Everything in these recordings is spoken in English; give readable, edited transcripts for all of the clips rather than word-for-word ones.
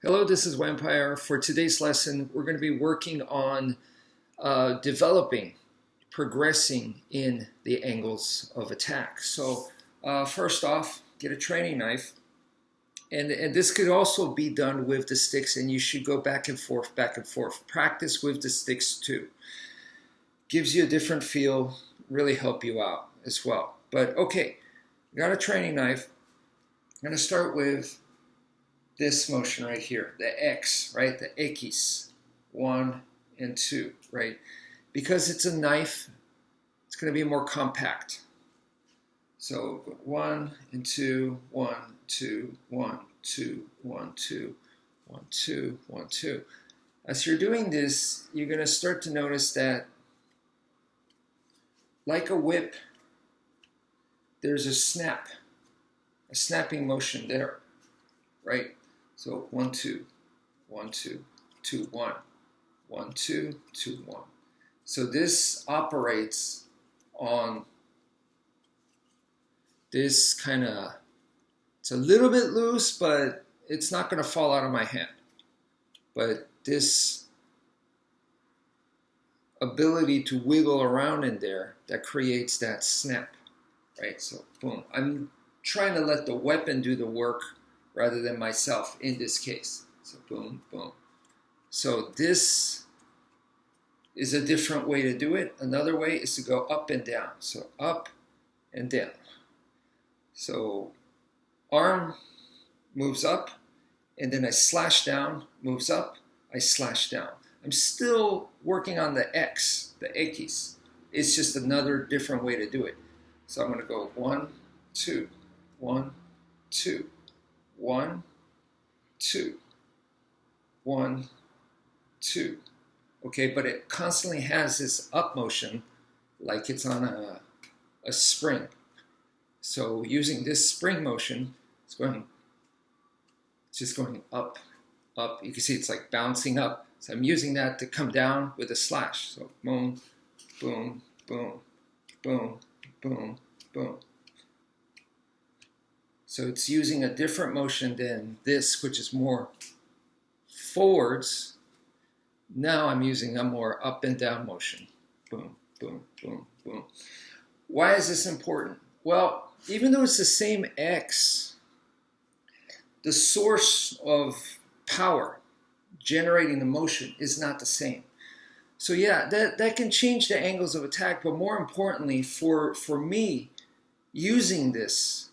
Hello, this is Wmpyr. For today's lesson, we're going to be working on developing, progressing in the angles of attack. So first off, get a training knife. And this could also be done with the sticks, and you should go back and forth, back and forth. Practice with the sticks too. Gives you a different feel, really help you out as well. But okay, got a training knife. I'm going to start with this motion right here, the X, right? The X, 1 and 2, right? Because it's a knife, it's going to be more compact. So 1 and 2, 1, 2, 1, 2, 1, 2, 1, 2, 1, 2. As you're doing this, you're going to start to notice that, like a whip, there's a snap, a snapping motion there, right? So 1, 2, 1, 2, 2, 1, 1, 2, 2, 1. So this operates on this kind of, it's a little bit loose, but it's not going to fall out of my hand. But this ability to wiggle around in there, that creates that snap, right? So boom. I'm trying to let the weapon do the work rather than myself in this case. So boom, boom. So this is a different way to do it. Another way is to go up and down. So up and down. So arm moves up, and then I slash down, moves up, I slash down. I'm still working on the X, the X. It's just another different way to do it. So I'm going to go 1, 2, 1, 2. 1, 2, 1, 2. Okay, but it constantly has this up motion like it's on a spring. So using this spring motion, it's just going up, up. You can see it's like bouncing up. So I'm using that to come down with a slash. So boom, boom, boom, boom, boom, boom. So it's using a different motion than this, which is more forwards. Now I'm using a more up and down motion. Boom, boom, boom, boom. Why is this important? Well, even though it's the same X, the source of power generating the motion is not the same. So yeah, that can change the angles of attack, but more importantly, for me, using this,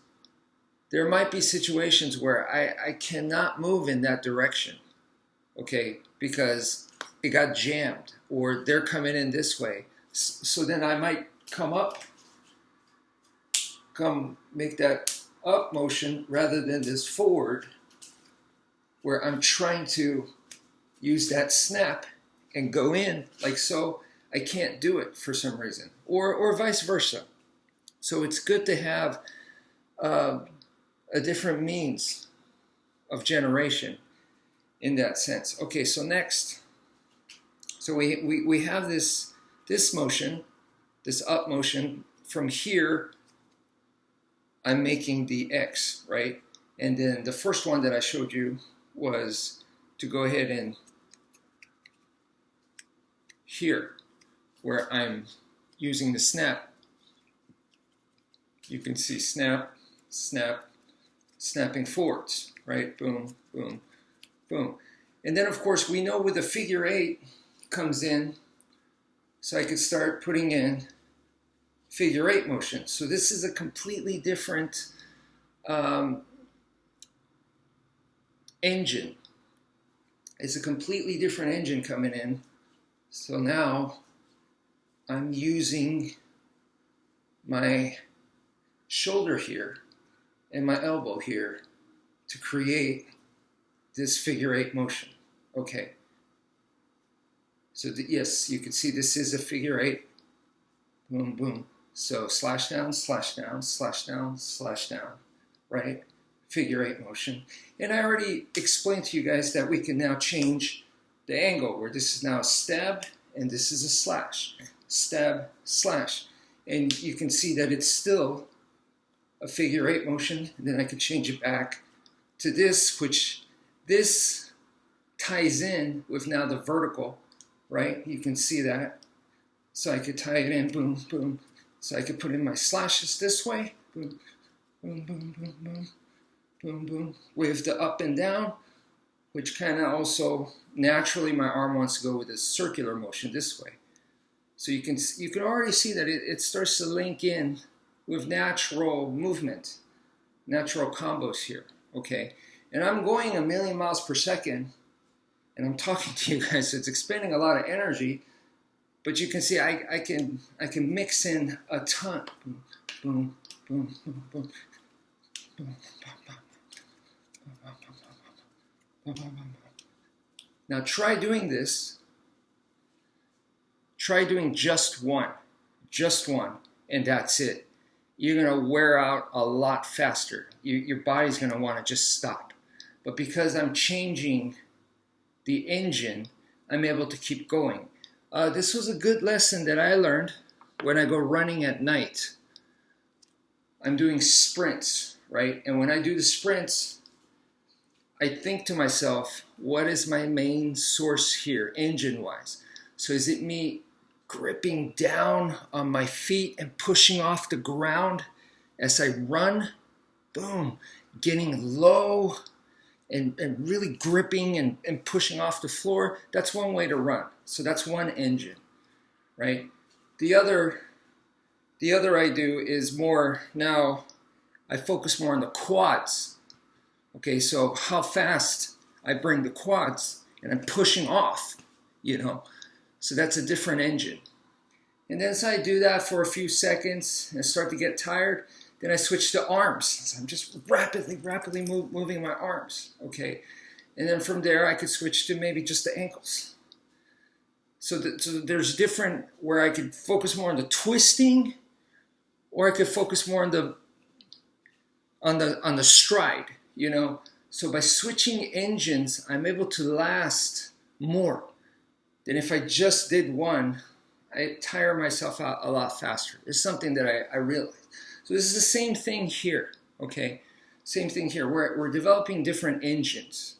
there might be situations where I cannot move in that direction, okay, because it got jammed or they're coming in this way. So then I might come up, make that up motion rather than this forward where I'm trying to use that snap and go in like so. I can't do it for some reason, or vice versa. So it's good to have a different means of generation in that sense. Okay, so next, so we have this motion, this up motion. From here, I'm making the X, right? And then the first one that I showed you was to go ahead and here, where I'm using the snap. You can see snap, snap, snapping forwards, right? Boom, boom, boom. And then, of course, we know where the figure 8 comes in, so I could start putting in figure 8 motion. So this is a completely different engine. It's a completely different engine coming in. So now I'm using my shoulder here and my elbow here to create this figure 8 motion. Okay. So yes, you can see this is a figure 8. Boom, boom. So slash down, slash down, slash down, slash down, right? Figure 8 motion. And I already explained to you guys that we can now change the angle, where this is now a stab and this is a slash. Stab, slash. And you can see that it's still a figure 8 motion, and then I can change it back to this, which this ties in with now the vertical, right? You can see that. So I could tie it in, boom, boom. So I could put in my slashes this way, boom, boom, boom, boom, boom, boom, boom, with the up and down, which kind of also naturally my arm wants to go with a circular motion this way. So you can already see that it starts to link in with natural movement, natural combos here, okay? And I'm going 1,000,000 miles per second, and I'm talking to you guys, so it's expending a lot of energy, but you can see I can mix in a ton. Boom, boom, boom, boom, boom, boom, now try doing this. Try doing just one, and that's it. You're going to wear out a lot faster. Your body's going to want to just stop. But because I'm changing the engine, I'm able to keep going. This was a good lesson that I learned when I go running at night. I'm doing sprints, right? And when I do the sprints, I think to myself, what is my main source here, engine-wise? So is it me gripping down on my feet and pushing off the ground as I run? Boom, getting low and really gripping and pushing off the floor. That's one way to run. So that's one engine, right? The other I do is more, now I focus more on the quads. Okay, so how fast I bring the quads and I'm pushing off, you know. So that's a different engine. And then as I do that for a few seconds and I start to get tired, then I switch to arms. So I'm just rapidly moving my arms, okay? And then from there I could switch to maybe just the ankles. So there's different, where I could focus more on the twisting, or I could focus more on the stride, you know? So by switching engines, I'm able to last more than if I just did one. I tire myself out a lot faster. It's something that I realized. So this is the same thing here, okay? Same thing here. We're developing different engines.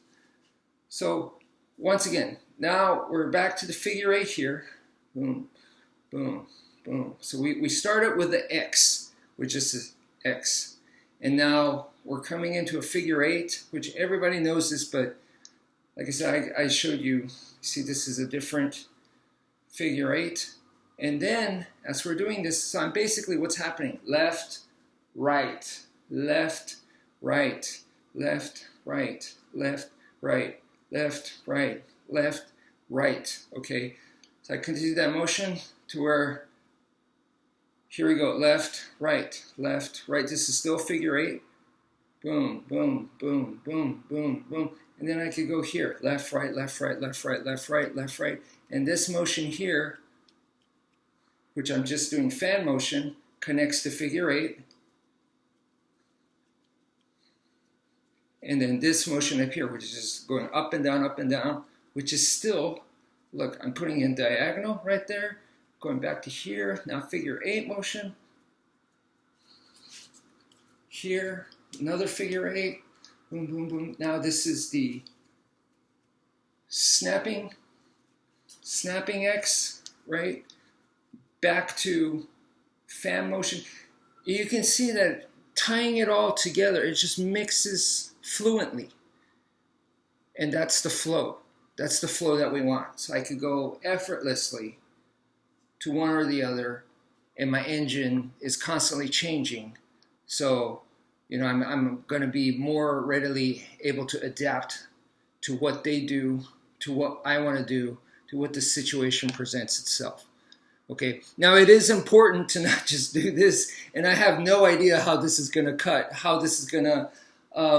So once again, now we're back to the figure 8 here. Boom, boom, boom. So we started with the X, which is the X. And now we're coming into a figure 8, which everybody knows this, but like I said, I showed you, see this is a different figure 8. And then, as we're doing this, so I'm basically what's happening, left, right, left, right, left, right, left, right, left, right, left, right, okay? So I continue that motion to where, here we go, left, right, left, right. This is still figure 8. Boom, boom, boom, boom, boom, boom. And then I could go here, left, right, left, right, left, right, left, right, left, right. And this motion here, which I'm just doing fan motion, connects to figure 8. And then this motion up here, which is just going up and down, which is still, look, I'm putting in diagonal right there, going back to here, now figure 8 motion. Here, another figure 8, boom, boom, boom. Now this is the snapping X, right? Back to fan motion. You can see that tying it all together, it just mixes fluently. And that's the flow. That's the flow that we want. So I could go effortlessly to one or the other, and my engine is constantly changing. So, you know, I'm going to be more readily able to adapt to what they do, to what I want to do, to what the situation presents itself. Okay, now it is important to not just do this, and I have no idea how this is going to cut, how this is going to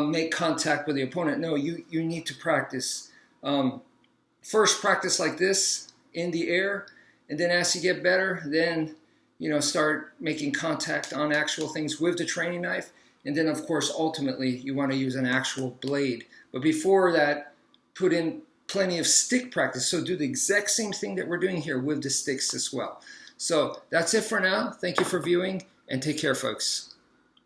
make contact with the opponent. No, you need to practice. First, practice like this in the air, and then as you get better, then, you know, start making contact on actual things with the training knife, and then, of course, ultimately, you want to use an actual blade. But before that, put in plenty of stick practice. So do the exact same thing that we're doing here with the sticks as well. So that's it for now. Thank you for viewing, and take care, folks.